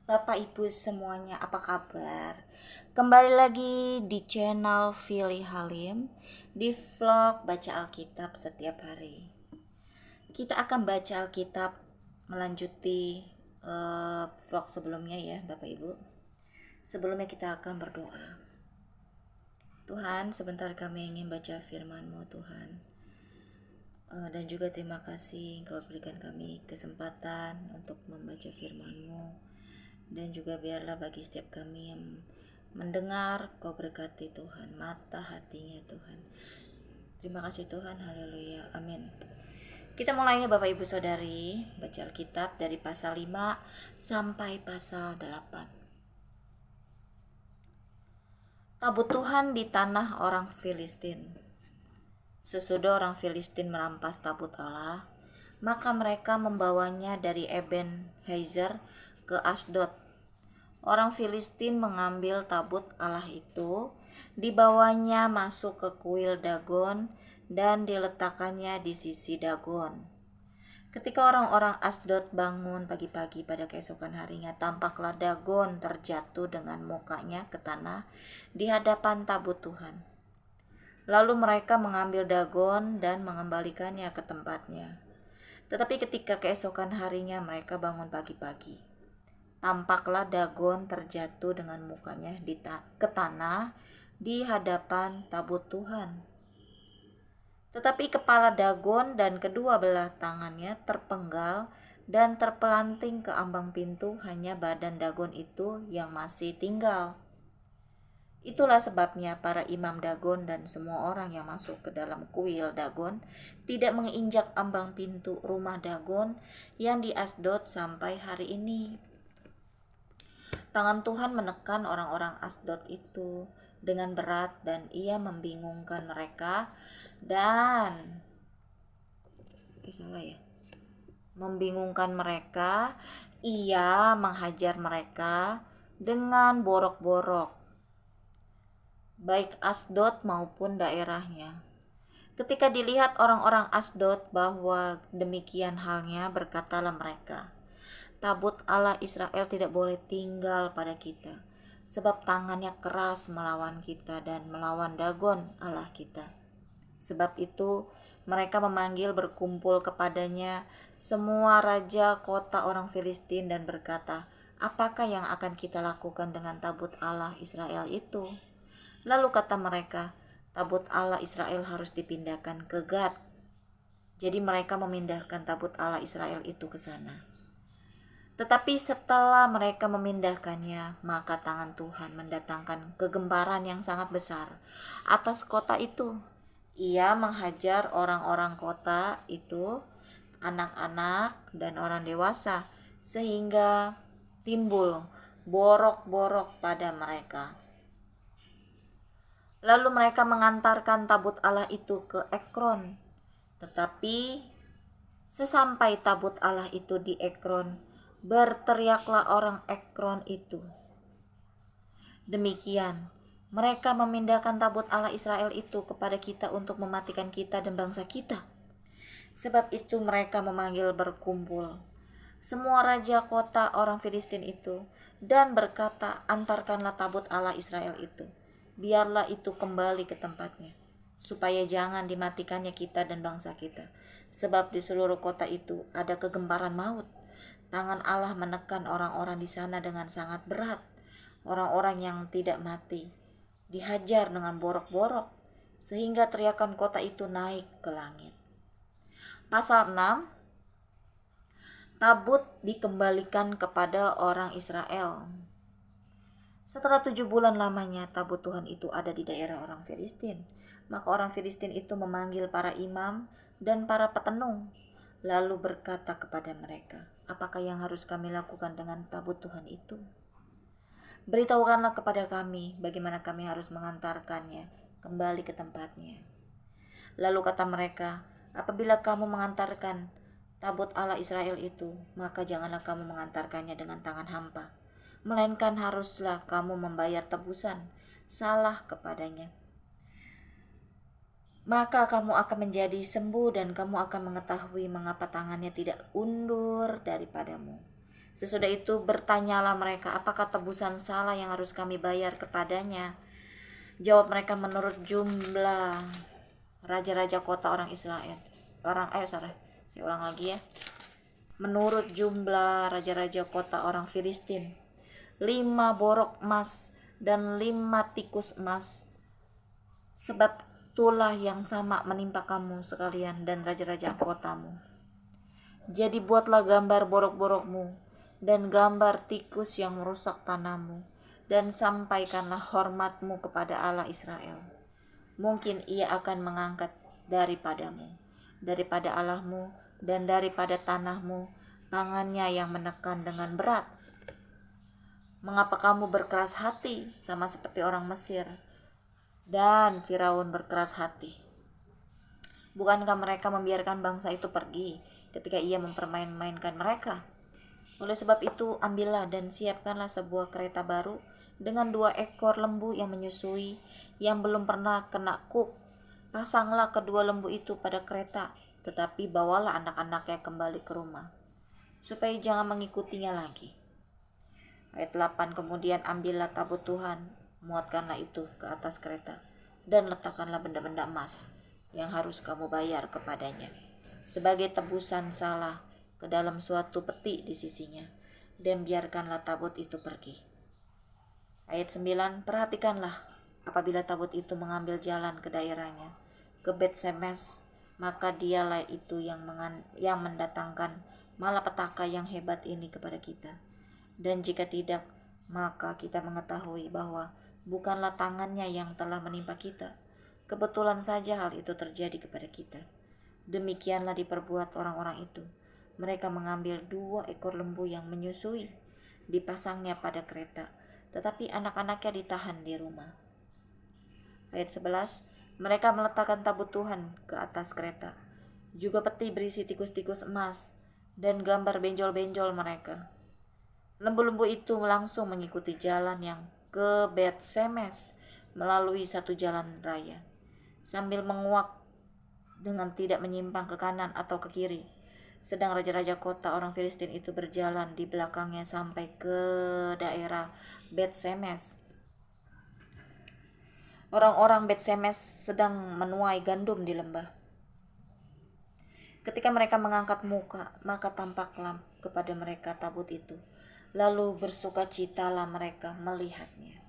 Bapak Ibu semuanya, apa kabar? Kembali lagi di channel Fili Halim di vlog baca Alkitab setiap hari. Kita akan baca Alkitab melanjuti vlog sebelumnya ya Bapak Ibu. Sebelumnya kita akan berdoa. Tuhan, sebentar kami ingin baca firman-Mu Tuhan. Dan juga terima kasih Engkau berikan kami kesempatan untuk membaca firman-Mu. Dan juga biarlah bagi setiap kami yang mendengar, Kau berkati Tuhan, mata hatinya Tuhan. Terima kasih Tuhan, haleluya, amin. Kita mulai ya Bapak Ibu Saudari, baca Alkitab dari pasal 5 sampai pasal 8. Tabut Tuhan di tanah orang Filistin. Sesudah orang Filistin merampas tabut Allah, maka mereka membawanya dari Eben Heizer ke Asdod. Orang Filistin mengambil tabut Allah itu, dibawanya masuk ke kuil Dagon dan diletakkannya di sisi Dagon. Ketika orang-orang Asdod bangun pagi-pagi pada keesokan harinya, tampaklah Dagon terjatuh dengan mukanya ke tanah di hadapan tabut Tuhan. Lalu mereka mengambil Dagon dan mengembalikannya ke tempatnya. Tetapi ketika keesokan harinya mereka bangun pagi-pagi, tampaklah Dagon terjatuh dengan mukanya ke tanah di hadapan tabut Tuhan. Tetapi kepala Dagon dan kedua belah tangannya terpenggal dan terpelanting ke ambang pintu, hanya badan Dagon itu yang masih tinggal. Itulah sebabnya para imam Dagon dan semua orang yang masuk ke dalam kuil Dagon tidak menginjak ambang pintu rumah Dagon yang di Asdod sampai hari ini. Tangan Tuhan menekan orang-orang Asdod itu dengan berat dan ia membingungkan mereka dan membingungkan mereka. Ia menghajar mereka dengan borok-borok, baik Asdod maupun daerahnya. Ketika dilihat orang-orang Asdod bahwa demikian halnya, berkatalah mereka, tabut Allah Israel tidak boleh tinggal pada kita, sebab tangannya keras melawan kita dan melawan Dagon Allah kita. Sebab itu mereka memanggil berkumpul kepadanya semua raja kota orang Filistin dan berkata, apakah yang akan kita lakukan dengan tabut Allah Israel itu? Lalu kata mereka, tabut Allah Israel harus dipindahkan ke Gad. Jadi mereka memindahkan tabut Allah Israel itu ke sana. Tetapi setelah mereka memindahkannya, maka tangan Tuhan mendatangkan kegemparan yang sangat besar atas kota itu. Ia menghajar orang-orang kota itu, anak-anak dan orang dewasa, sehingga timbul borok-borok pada mereka. Lalu mereka mengantarkan tabut Allah itu ke Ekron. Tetapi sesampai tabut Allah itu di Ekron, berteriaklah orang Ekron itu. Demikian, mereka memindahkan tabut Allah Israel itu kepada kita untuk mematikan kita dan bangsa kita. Sebab itu mereka memanggil berkumpul semua raja kota orang Filistin itu dan berkata, antarkanlah tabut Allah Israel itu. Biarlah itu kembali ke tempatnya, supaya jangan dimatikannya kita dan bangsa kita. Sebab di seluruh kota itu ada kegemparan maut. Tangan Allah menekan orang-orang di sana dengan sangat berat. Orang-orang yang tidak mati dihajar dengan borok-borok, sehingga teriakan kota itu naik ke langit. Pasal 6, tabut dikembalikan kepada orang Israel. Setelah 7 bulan lamanya tabut Tuhan itu ada di daerah orang Filistin, maka orang Filistin itu memanggil para imam dan para petenung, lalu berkata kepada mereka, apakah yang harus kami lakukan dengan tabut Tuhan itu? Beritahukanlah kepada kami bagaimana kami harus mengantarkannya kembali ke tempatnya. Lalu kata mereka, apabila kamu mengantarkan tabut Allah Israel itu, maka janganlah kamu mengantarkannya dengan tangan hampa, melainkan haruslah kamu membayar tebusan salah kepadanya. Maka kamu akan menjadi sembuh dan kamu akan mengetahui mengapa tangannya tidak undur daripadamu. Sesudah itu bertanyalah mereka, apakah tebusan salah yang harus kami bayar kepadanya? Jawab mereka, menurut jumlah raja-raja kota orang Israel. Saya ulang lagi ya. Menurut jumlah raja-raja kota orang Filistin, 5 borok emas dan 5 tikus emas. Sebab itulah yang sama menimpa kamu sekalian dan raja-raja kotamu. Jadi buatlah gambar borok-borokmu dan gambar tikus yang merusak tanahmu, dan sampaikanlah hormatmu kepada Allah Israel. Mungkin ia akan mengangkat daripadamu, daripada Allahmu dan daripada tanahmu, tangannya yang menekan dengan berat. Mengapa kamu berkeras hati sama seperti orang Mesir dan Firaun berkeras hati? Bukankah mereka membiarkan bangsa itu pergi ketika ia mempermain-mainkan mereka? Oleh sebab itu, ambillah dan siapkanlah sebuah kereta baru dengan 2 ekor lembu yang menyusui, yang belum pernah kena kuk. Pasanglah kedua lembu itu pada kereta, tetapi bawalah anak-anaknya kembali ke rumah, supaya jangan mengikutinya lagi. Ayat 8, kemudian ambillah tabut Tuhan, muatkanlah itu ke atas kereta, dan letakkanlah benda-benda emas yang harus kamu bayar kepadanya sebagai tebusan salah ke dalam suatu peti di sisinya, dan biarkanlah tabut itu pergi. Ayat 9, perhatikanlah apabila tabut itu mengambil jalan ke daerahnya, ke Bet-Semes, maka dialah itu yang mendatangkan malapetaka yang hebat ini kepada kita. Dan jika tidak, maka kita mengetahui bahwa bukanlah tangannya yang telah menimpa kita. Kebetulan saja hal itu terjadi kepada kita. Demikianlah diperbuat orang-orang itu. Mereka mengambil 2 ekor lembu yang menyusui, dipasangnya pada kereta, tetapi anak-anaknya ditahan di rumah. Ayat 11, mereka meletakkan tabut Tuhan ke atas kereta, juga peti berisi tikus-tikus emas, dan gambar benjol-benjol mereka. Lembu-lembu itu langsung mengikuti jalan yang ke Bet-Semes melalui satu jalan raya, sambil menguak dengan tidak menyimpang ke kanan atau ke kiri. Sedang raja-raja kota orang Filistin itu berjalan di belakangnya sampai ke daerah Bet-Semes. Orang-orang Bet-Semes sedang menuai gandum di lembah. Ketika mereka mengangkat muka, maka tampaklah kepada mereka tabut itu. Lalu bersukacitalah mereka melihatnya.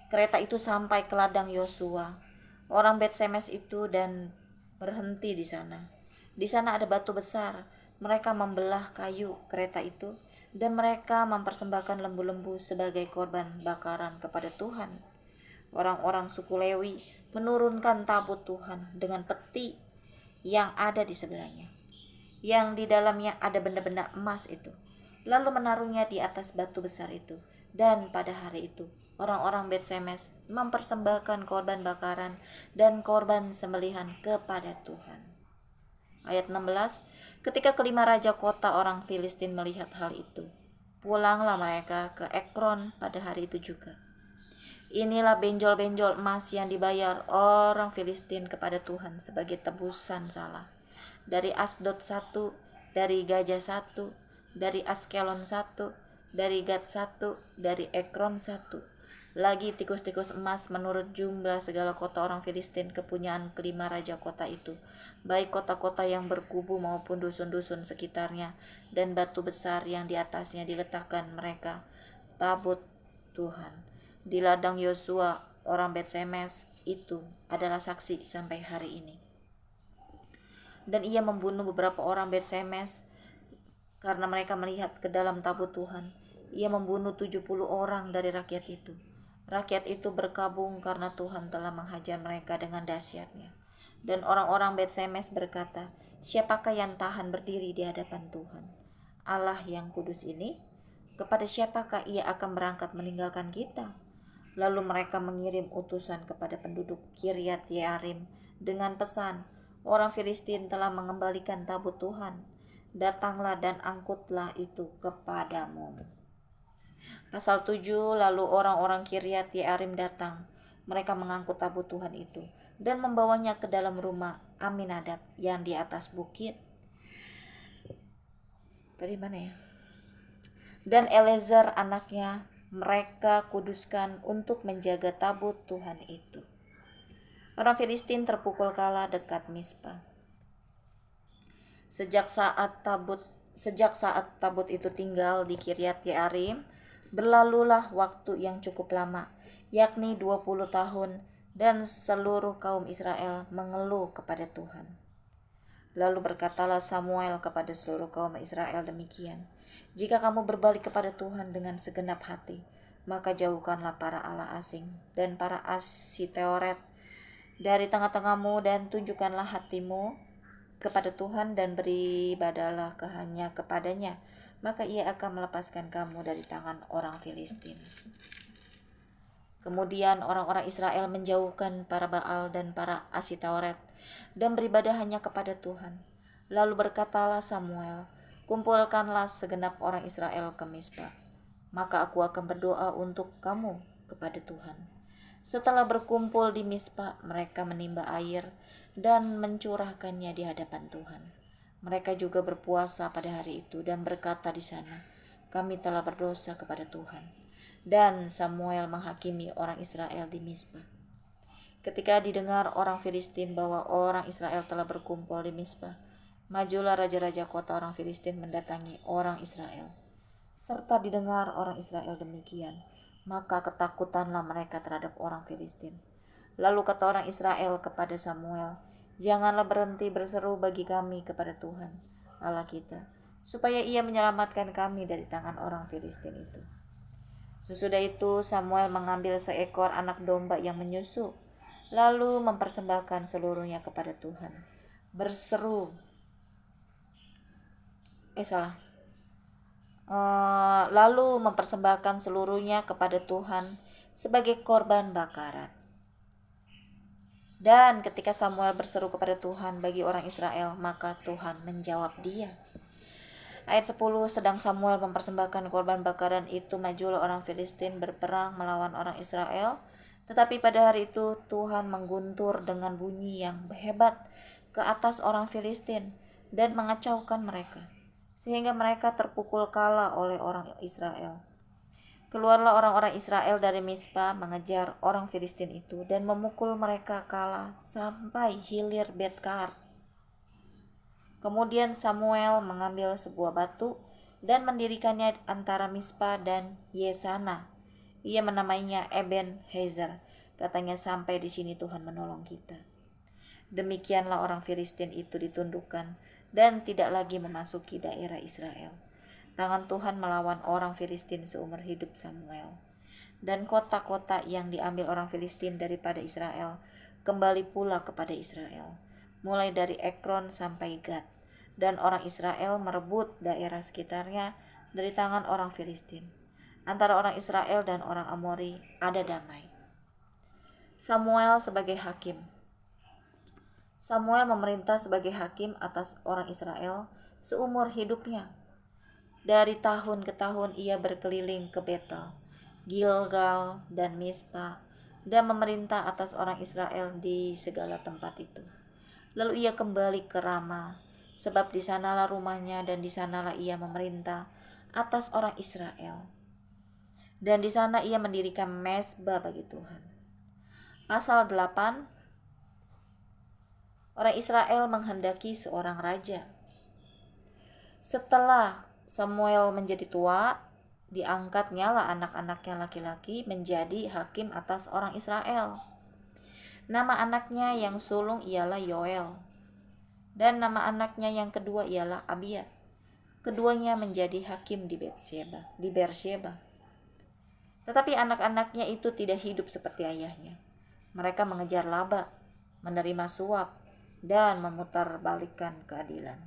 Kereta itu sampai ke ladang Yosua, orang Bet-Semes itu, dan berhenti di sana. Di sana ada batu besar. Mereka membelah kayu kereta itu, dan mereka mempersembahkan lembu-lembu sebagai korban bakaran kepada Tuhan. Orang-orang suku Lewi menurunkan tabut Tuhan dengan peti yang ada di sebelahnya, yang di dalamnya ada benda-benda emas itu, lalu menaruhnya di atas batu besar itu. Dan pada hari itu orang-orang Bet-Semes mempersembahkan korban bakaran dan korban sembelihan kepada Tuhan. Ayat 16, ketika kelima raja kota orang Filistin melihat hal itu, pulanglah mereka ke Ekron pada hari itu juga. Inilah benjol-benjol emas yang dibayar orang Filistin kepada Tuhan sebagai tebusan salah. Dari Asdod 1, dari Gaza 1, dari Askelon 1, dari Gad 1, dari Ekron 1. Lagi tikus-tikus emas menurut jumlah segala kota orang Filistin kepunyaan kelima raja kota itu, baik kota-kota yang berkubu maupun dusun-dusun sekitarnya, dan batu besar yang di atasnya diletakkan mereka tabut Tuhan. Di ladang Yosua orang Bet-Semes itu adalah saksi sampai hari ini. Dan ia membunuh beberapa orang Bet-Semes karena mereka melihat ke dalam tabut Tuhan. Ia membunuh 70 orang dari rakyat itu. Rakyat itu berkabung karena Tuhan telah menghajar mereka dengan dahsyatnya. Dan orang-orang Bet-Semes berkata, siapakah yang tahan berdiri di hadapan Tuhan, Allah yang kudus ini? Kepada siapakah ia akan berangkat meninggalkan kita? Lalu mereka mengirim utusan kepada penduduk Kiryat Yearim dengan pesan, orang Filistin telah mengembalikan tabut Tuhan. Datanglah dan angkutlah itu kepadamu. Pasal 7, lalu orang-orang Kiryat Yearim datang. Mereka mengangkut tabut Tuhan itu dan membawanya ke dalam rumah Aminadab yang di atas bukit. Dari mana ya? dan Eleazar anaknya mereka kuduskan untuk menjaga tabut Tuhan itu. Orang Filistin terpukul kalah dekat Mispa. Sejak saat tabut itu tinggal di Kiryat Yearim, berlalulah waktu yang cukup lama, yakni 20 tahun, dan seluruh kaum Israel mengeluh kepada Tuhan. Lalu berkatalah Samuel kepada seluruh kaum Israel demikian, jika kamu berbalik kepada Tuhan dengan segenap hati, maka jauhkanlah para allah asing dan para Asitoret dari tengah-tengahmu, dan tunjukkanlah hatimu kepada Tuhan dan beribadahlah hanya kepadanya, maka ia akan melepaskan kamu dari tangan orang Filistin. Kemudian orang-orang Israel menjauhkan para Baal dan para Asitoret dan beribadah hanya kepada Tuhan. Lalu berkatalah Samuel, kumpulkanlah segenap orang Israel ke Mispa, maka aku akan berdoa untuk kamu kepada Tuhan. Setelah berkumpul di Mispa, mereka menimba air dan mencurahkannya di hadapan Tuhan. Mereka juga berpuasa pada hari itu dan berkata di sana, kami telah berdosa kepada Tuhan. Dan Samuel menghakimi orang Israel di Mispa. Ketika didengar orang Filistin bahwa orang Israel telah berkumpul di Mispa, majulah raja-raja kota orang Filistin mendatangi orang Israel. Serta didengar orang Israel demikian, maka ketakutanlah mereka terhadap orang Filistin. Lalu kata orang Israel kepada Samuel, janganlah berhenti berseru bagi kami kepada Tuhan Allah kita, supaya ia menyelamatkan kami dari tangan orang Filistin itu. Sesudah itu Samuel mengambil seekor anak domba yang menyusu, lalu mempersembahkan seluruhnya kepada Tuhan. Lalu mempersembahkan seluruhnya kepada Tuhan sebagai korban bakaran. Dan ketika Samuel berseru kepada Tuhan bagi orang Israel, maka Tuhan menjawab dia. Ayat 10, sedang Samuel mempersembahkan korban bakaran itu, majulah orang Filistin berperang melawan orang Israel. Tetapi pada hari itu Tuhan mengguntur dengan bunyi yang hebat ke atas orang Filistin dan mengacaukan mereka, sehingga mereka terpukul kalah oleh orang Israel. Keluarlah orang-orang Israel dari Mispa mengejar orang Filistin itu dan memukul mereka kalah sampai hilir Betkar. Kemudian Samuel mengambil sebuah batu dan mendirikannya antara Mispa dan Yesana. Ia menamainya Eben Hezer. Katanya, sampai di sini Tuhan menolong kita. Demikianlah orang Filistin itu ditundukkan dan tidak lagi memasuki daerah Israel. Tangan Tuhan melawan orang Filistin seumur hidup Samuel. Dan kota-kota yang diambil orang Filistin daripada Israel kembali pula kepada Israel, mulai dari Ekron sampai Gad. Dan orang Israel merebut daerah sekitarnya dari tangan orang Filistin. Antara orang Israel dan orang Amori ada damai. Samuel sebagai hakim. Samuel memerintah sebagai hakim atas orang Israel seumur hidupnya. Dari tahun ke tahun ia berkeliling ke Betel, Gilgal, dan Mispa, dan memerintah atas orang Israel di segala tempat itu. Lalu ia kembali ke Rama, sebab di sanalah rumahnya dan di sanalah ia memerintah atas orang Israel. Dan di sana ia mendirikan mezbah bagi Tuhan. Pasal 8. Orang Israel menghendaki seorang raja. Setelah Samuel menjadi tua, diangkatnya lah anak-anaknya laki-laki menjadi hakim atas orang Israel. Nama anaknya yang sulung ialah Yoel, dan nama anaknya yang kedua ialah Abia. Keduanya menjadi hakim di Beersheba. Tetapi anak-anaknya itu tidak hidup seperti ayahnya. Mereka mengejar laba, menerima suap, dan memutarbalikkan keadilan.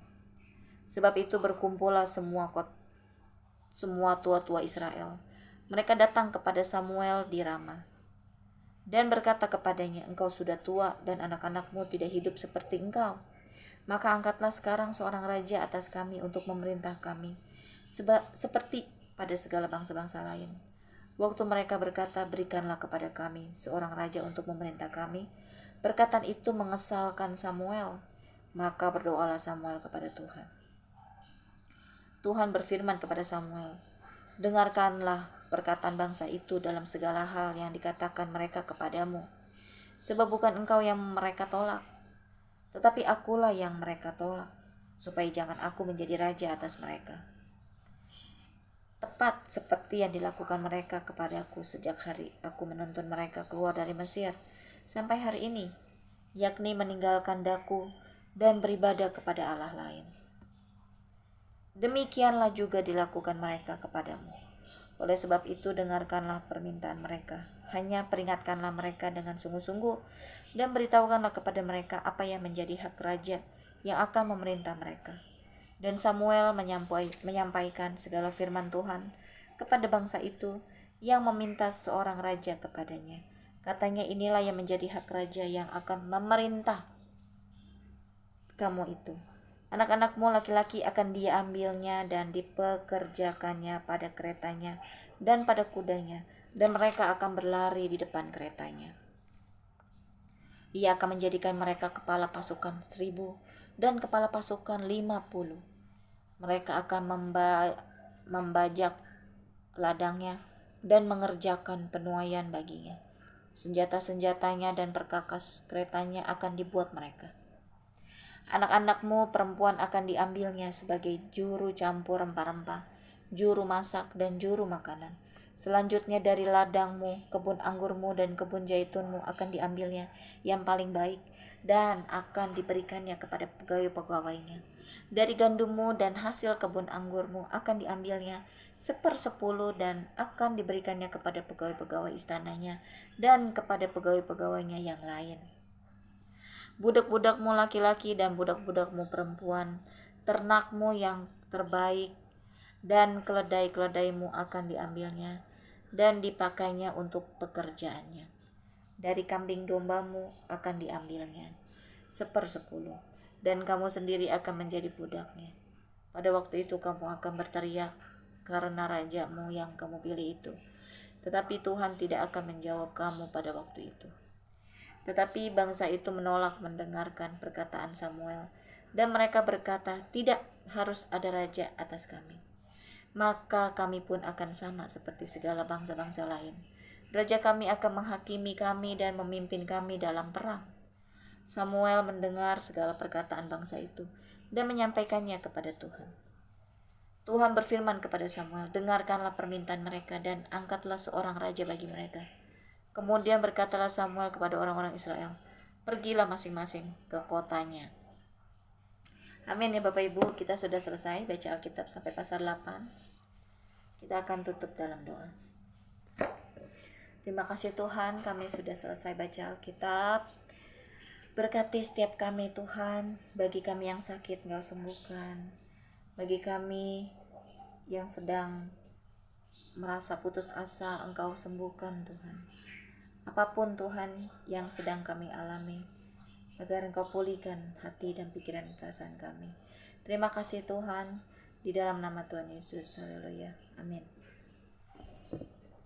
Sebab itu berkumpullah semua tua-tua Israel. Mereka datang kepada Samuel di Rama dan berkata kepadanya, engkau sudah tua dan anak-anakmu tidak hidup seperti engkau. Maka angkatlah sekarang seorang raja atas kami untuk memerintah kami, seperti pada segala bangsa-bangsa lain. Waktu mereka berkata, berikanlah kepada kami seorang raja untuk memerintah kami, perkataan itu mengesalkan Samuel. Maka berdoalah Samuel kepada Tuhan. Tuhan berfirman kepada Samuel, Dengarkanlah perkataan bangsa itu dalam segala hal yang dikatakan mereka kepadamu. Sebab bukan engkau yang mereka tolak, tetapi akulah yang mereka tolak, supaya jangan aku menjadi raja atas mereka. Tepat seperti yang dilakukan mereka kepadaku sejak hari aku menuntun mereka keluar dari Mesir sampai hari ini, yakni meninggalkan daku dan beribadah kepada Allah lain. Demikianlah juga dilakukan mereka kepadamu. Oleh sebab itu dengarkanlah permintaan mereka. Hanya peringatkanlah mereka dengan sungguh-sungguh dan beritahukanlah kepada mereka apa yang menjadi hak raja yang akan memerintah mereka. Dan Samuel menyampaikan segala firman Tuhan kepada bangsa itu yang meminta seorang raja kepadanya. Katanya, inilah yang menjadi hak raja yang akan memerintah kamu itu. Anak-anakmu laki-laki akan diambilnya dan dipekerjakannya pada keretanya dan pada kudanya, dan mereka akan berlari di depan keretanya. Ia akan menjadikan mereka kepala pasukan 1.000 dan kepala pasukan 50. Mereka akan membajak ladangnya dan mengerjakan penuaian baginya. Senjata-senjatanya dan perkakas keretanya akan dibuat mereka. Anak-anakmu perempuan akan diambilnya sebagai juru campur rempah-rempah, juru masak, dan juru makanan. Selanjutnya dari ladangmu, kebun anggurmu, dan kebun jaitunmu akan diambilnya yang paling baik, dan akan diberikannya kepada pegawai-pegawainya. Dari gandummu dan hasil kebun anggurmu akan diambilnya 1/10 dan akan diberikannya kepada pegawai-pegawai istananya dan kepada pegawai-pegawainya yang lain. Budak-budakmu laki-laki dan budak-budakmu perempuan, ternakmu yang terbaik dan keledai-keledaimu akan diambilnya dan dipakainya untuk pekerjaannya. Dari kambing dombamu akan diambilnya 1/10, dan kamu sendiri akan menjadi budaknya. Pada waktu itu kamu akan berteriak karena rajamu yang kamu pilih itu, tetapi Tuhan tidak akan menjawab kamu pada waktu itu. Tetapi bangsa itu menolak mendengarkan perkataan Samuel, dan mereka berkata, tidak harus ada raja atas kami. Maka kami pun akan sama seperti segala bangsa-bangsa lain. Raja kami akan menghakimi kami dan memimpin kami dalam perang. Samuel mendengar segala perkataan bangsa itu dan menyampaikannya kepada Tuhan. Tuhan berfirman kepada Samuel, dengarkanlah permintaan mereka dan angkatlah seorang raja bagi mereka. Kemudian berkatalah Samuel kepada orang-orang Israel, pergilah masing-masing ke kotanya. Amin ya Bapak Ibu, kita sudah selesai baca Alkitab sampai pasal 8. Kita akan tutup dalam doa. Terima kasih Tuhan, kami sudah selesai baca Alkitab. Berkati setiap kami Tuhan, bagi kami yang sakit Engkau sembuhkan. Bagi kami yang sedang merasa putus asa Engkau sembuhkan Tuhan. Apapun Tuhan yang sedang kami alami, agar Engkau pulihkan hati dan pikiran perasaan kami. Terima kasih Tuhan, di dalam nama Tuhan Yesus. Haleluya. Amin.